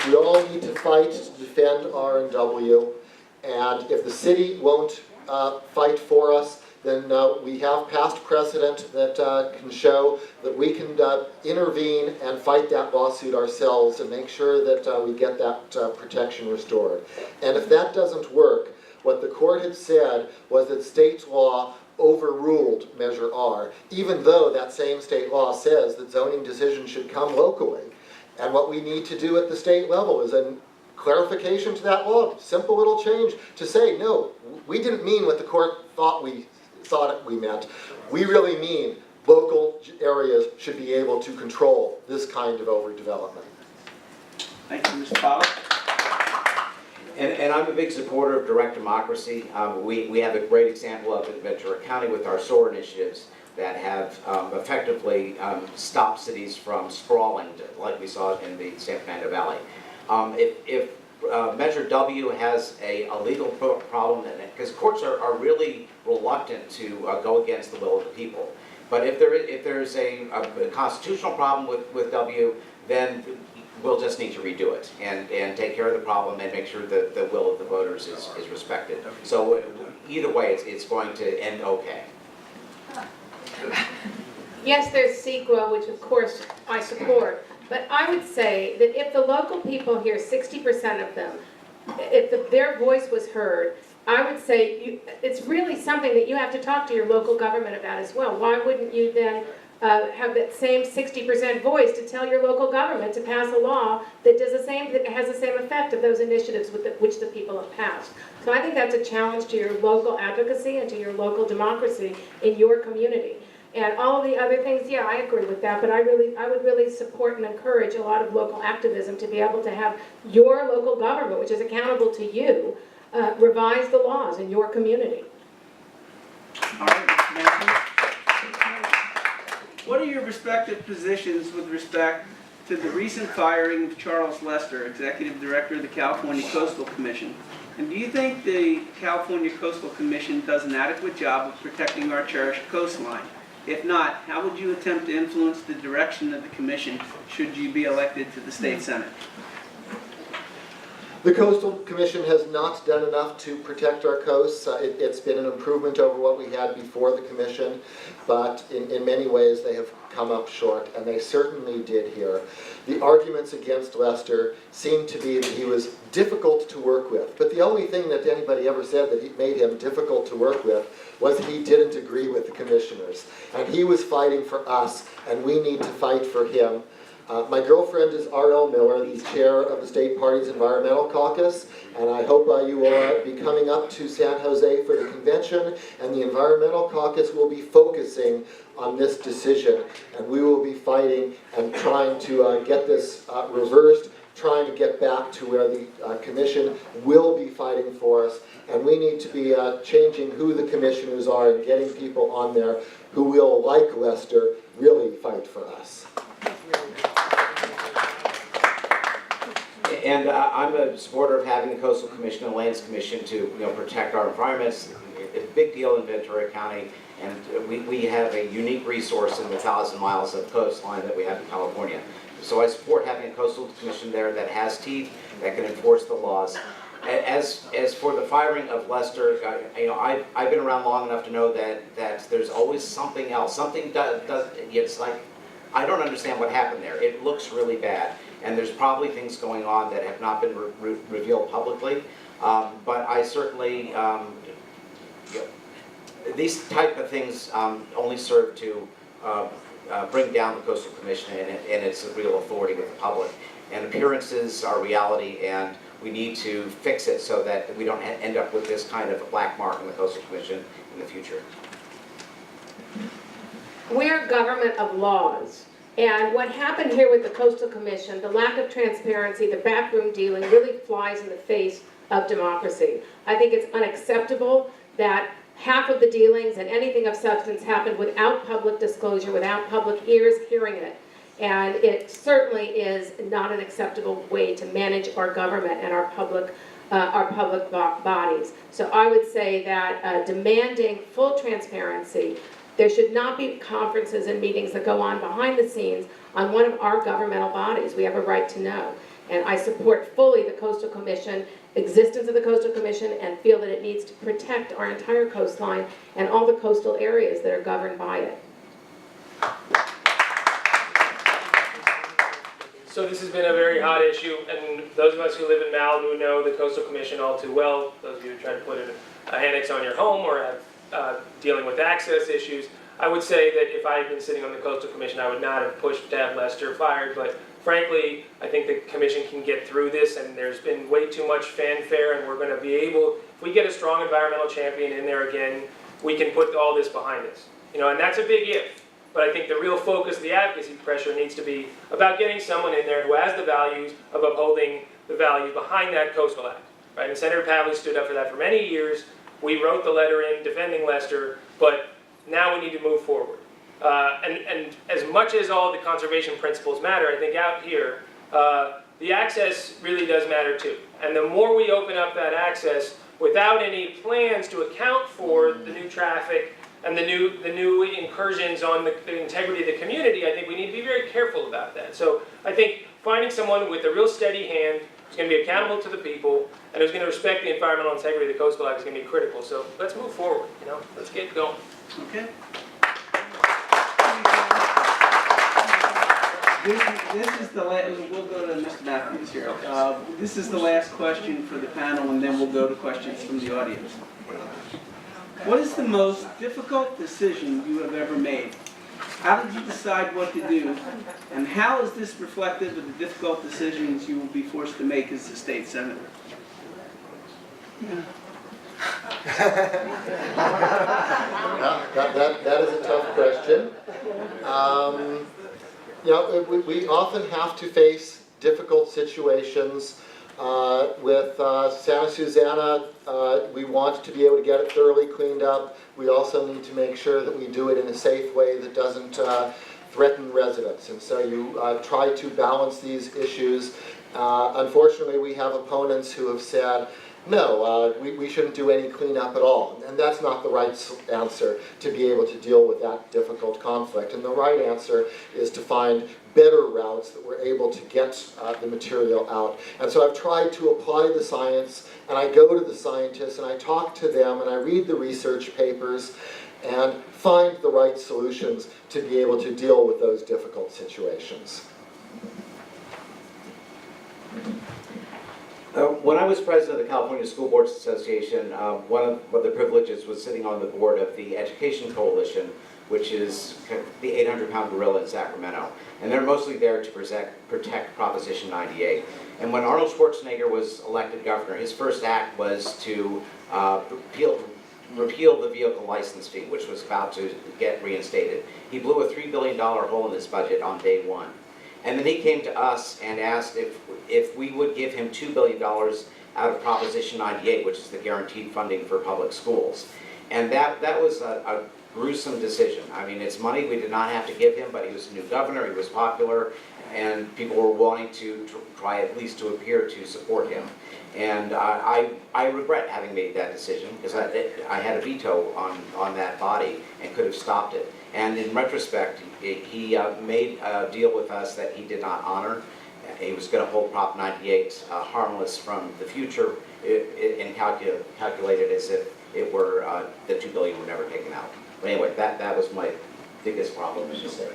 We all need to fight to defend R&W, and if the city won't fight for us, then we have past precedent that can show that we can intervene and fight that lawsuit ourselves and make sure that we get that protection restored. And if that doesn't work, what the court had said was that state law overruled Measure R, even though that same state law says that zoning decisions should come locally. And what we need to do at the state level is a clarification to that law, simple little change to say, no, we didn't mean what the court thought we meant. We really mean local areas should be able to control this kind of overdevelopment. Thank you, Mr. Pollock. And I'm a big supporter of direct democracy. We have a great example of it in Ventura County with our SOAR initiatives that have effectively stopped cities from sprawling, like we saw in the San Fernando Valley. If Measure W has a legal problem, because courts are really reluctant to go against the will of the people. But if there's a constitutional problem with W, then we'll just need to redo it and take care of the problem and make sure that the will of the voters is respected. So either way, it's going to end okay. Yes, there's CEQA, which of course I support. But I would say that if the local people here, 60% of them, if their voice was heard, I would say it's really something that you have to talk to your local government about as well. Why wouldn't you then have that same 60% voice to tell your local government to pass a law that does the same, that has the same effect of those initiatives which the people have passed? So I think that's a challenge to your local advocacy and to your local democracy in your community. And all of the other things, yeah, I agree with that, but I would really support and encourage a lot of local activism to be able to have your local government, which is accountable to you, revise the laws in your community. All right, Mr. Matthews. What are your respective positions with respect to the recent firing of Charles Lester, Executive Director of the California Coastal Commission? And do you think the California Coastal Commission does an adequate job of protecting our cherished coastline? If not, how would you attempt to influence the direction of the commission should you be elected to the state senate? The Coastal Commission has not done enough to protect our coasts. It's been an improvement over what we had before the commission, but in many ways they have come up short, and they certainly did here. The arguments against Lester seem to be that he was difficult to work with, but the only thing that anybody ever said that made him difficult to work with was that he didn't agree with the commissioners. And he was fighting for us, and we need to fight for him. My girlfriend is R.L. Miller, the chair of the state party's environmental caucus, and I hope you will be coming up to San Jose for the convention, and the environmental caucus will be focusing on this decision, and we will be fighting and trying to get this reversed, trying to get back to where the commission will be fighting for us, and we need to be changing who the commissioners are and getting people on there who will, like Lester, really fight for us. And I'm a supporter of having the Coastal Commission and Lands Commission to protect our environments. It's a big deal in Ventura County, and we have a unique resource in the 1,000 miles of coastline that we have in California. So I support having a Coastal Commission there that has teeth, that can enforce the laws. As for the firing of Lester, I've been around long enough to know that there's always something else. Something it's like, I don't understand what happened there. It looks really bad. And there's probably things going on that have not been revealed publicly. But I certainly, these type of things only serve to bring down the Coastal Commission and its real authority with the public. And appearances are reality, and we need to fix it so that we don't end up with this kind of a black mark on the Coastal Commission in the future. We're a government of laws. And what happened here with the Coastal Commission, the lack of transparency, the backroom dealing, really flies in the face of democracy. I think it's unacceptable that half of the dealings and anything of substance happened without public disclosure, without public ears hearing it. And it certainly is not an acceptable way to manage our government and our public bodies. So I would say that demanding full transparency. There should not be conferences and meetings that go on behind the scenes on one of our governmental bodies. We have a right to know. And I support fully the Coastal Commission, existence of the Coastal Commission, and feel that it needs to protect our entire coastline and all the coastal areas that are governed by it. So this has been a very hot issue, and those of us who live in Malibu know the Coastal Commission all too well. Those of you who try to put a annex on your home or have dealing with access issues. I would say that if I had been sitting on the Coastal Commission, I would not have pushed to have Lester fired, but frankly, I think the commission can get through this, and there's been way too much fanfare, and we're going to be able, if we get a strong environmental champion in there again, we can put all this behind us. You know, and that's a big if. But I think the real focus of the advocacy pressure needs to be about getting someone in there who has the values of upholding the values behind that Coastal Act. Right? And Senator Pavley stood up for that for many years. We wrote the letter in defending Lester, but now we need to move forward. And as much as all the conservation principles matter, I think out here, the access really does matter too. And the more we open up that access without any plans to account for the new traffic and the new incursions on the integrity of the community, I think we need to be very careful about that. So I think finding someone with a real steady hand who's going to be accountable to the people and who's going to respect the environmental integrity of the Coastal Act is going to be critical. So let's move forward. You know, let's get going. Okay. This is the last, we'll go to Mr. Matthews here. This is the last question for the panel, and then we'll go to questions from the audience. What is the most difficult decision you have ever made? How did you decide what to do? And how is this reflective of the difficult decisions you will be forced to make as a state senator? That is a tough question. You know, we often have to face difficult situations. With Santa Susana, we want to be able to get it thoroughly cleaned up. We also need to make sure that we do it in a safe way that doesn't threaten residents. And so you try to balance these issues. Unfortunately, we have opponents who have said, no, we shouldn't do any cleanup at all. And that's not the right answer to be able to deal with that difficult conflict. And the right answer is to find better routes that we're able to get the material out. And so I've tried to apply the science, and I go to the scientists, and I talk to them, and I read the research papers, and find the right solutions to be able to deal with those difficult situations. When I was president of the California School Boards Association, one of the privileges was sitting on the board of the Education Coalition, which is the 800-pound gorilla in Sacramento. And they're mostly there to protect Proposition 98. And when Arnold Schwarzenegger was elected governor, his first act was to repeal the vehicle license fee, which was about to get reinstated. He blew a $3 billion hole in his budget on day one. And then he came to us and asked if we would give him $2 billion out of Proposition 98, which is the guaranteed funding for public schools. And that was a gruesome decision. I mean, it's money we did not have to give him, but he was a new governor, he was popular, and people were wanting to try at least to appear to support him. And I regret having made that decision, because I had a veto on that body and could have stopped it. And in retrospect, he made a deal with us that he did not honor. He was going to hold Prop 98 harmless from the future and calculated as if it were the $2 billion were never taken out. But anyway, that was my biggest problem, as you say.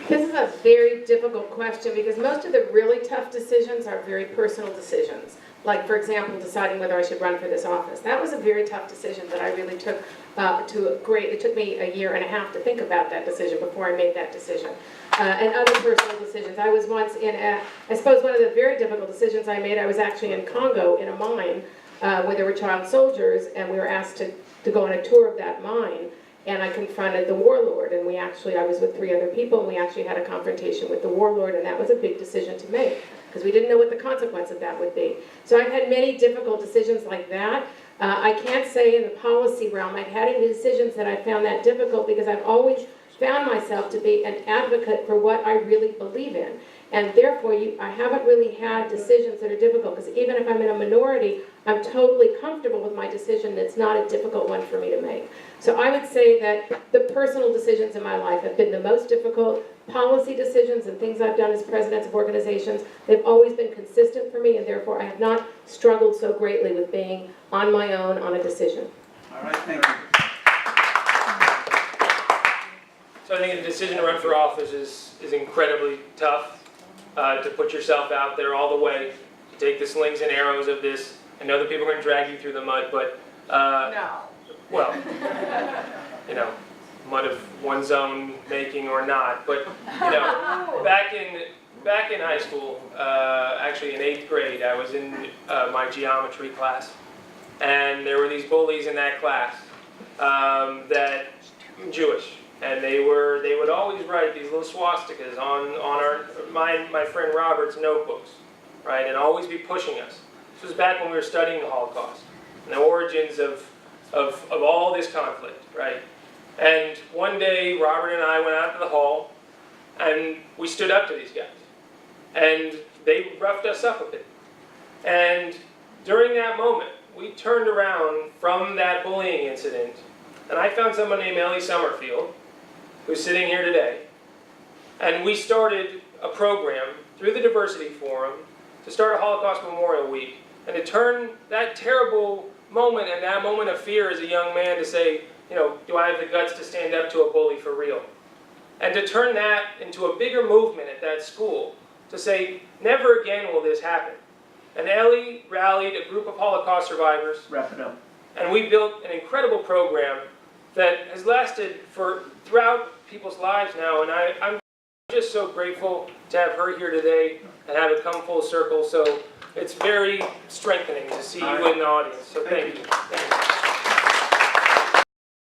This is a very difficult question because most of the really tough decisions are very personal decisions. Like, for example, deciding whether I should run for this office. That was a very tough decision that I really took it took me a year and a half to think about that decision before I made that decision. And other personal decisions. I was once I suppose one of the very difficult decisions I made, I was actually in Congo in a mine where there were child soldiers, and we were asked to go on a tour of that mine. And I confronted the warlord, and I was with 3 other people, and we actually had a confrontation with the warlord, and that was a big decision to make, because we didn't know what the consequence of that would be. So I've had many difficult decisions like that. I can't say in the policy realm I've had any decisions that I found that difficult, because I've always found myself to be an advocate for what I really believe in. And therefore, I haven't really had decisions that are difficult, because even if I'm in a minority, I'm totally comfortable with my decision. That's not a difficult one for me to make. So I would say that the personal decisions in my life have been the most difficult, policy decisions and things I've done as presidents of organizations, they've always been consistent for me, and therefore I have not struggled so greatly with being on my own on a decision. All right, thank you. So I think the decision to run for office is incredibly tough, to put yourself out there all the way, to take the slings and arrows of this. I know that people are going to drag you through the mud, but, well, you know, mud of one's own making or not. But, you know, back in high school, actually in 8th grade, I was in my geometry class. And there were these bullies in that class that Jewish. And they would always write these little swastikas on my friend Robert's notebooks, right? And always be pushing us. This was back when we were studying the Holocaust and the origins of all this conflict, right? And one day, Robert and I went out to the hall, and we stood up to these guys. And they roughed us up a bit. And during that moment, we turned around from that bullying incident, and I found someone named Ellie Summerfield, who's sitting here today, and we started a program through the Diversity Forum to start a Holocaust Memorial Week, and to turn that terrible moment and that moment of fear as a young man to say, you know, do I have the guts to stand up to a bully for real? And to turn that into a bigger movement at that school, to say, never again will this happen. And Ellie rallied a group of Holocaust survivors. Wrap it up. And we built an incredible program that has lasted throughout people's lives now. And I'm just so grateful to have her here today and have it come full circle. So it's very strengthening to see you in the audience. So thank you. Thank you.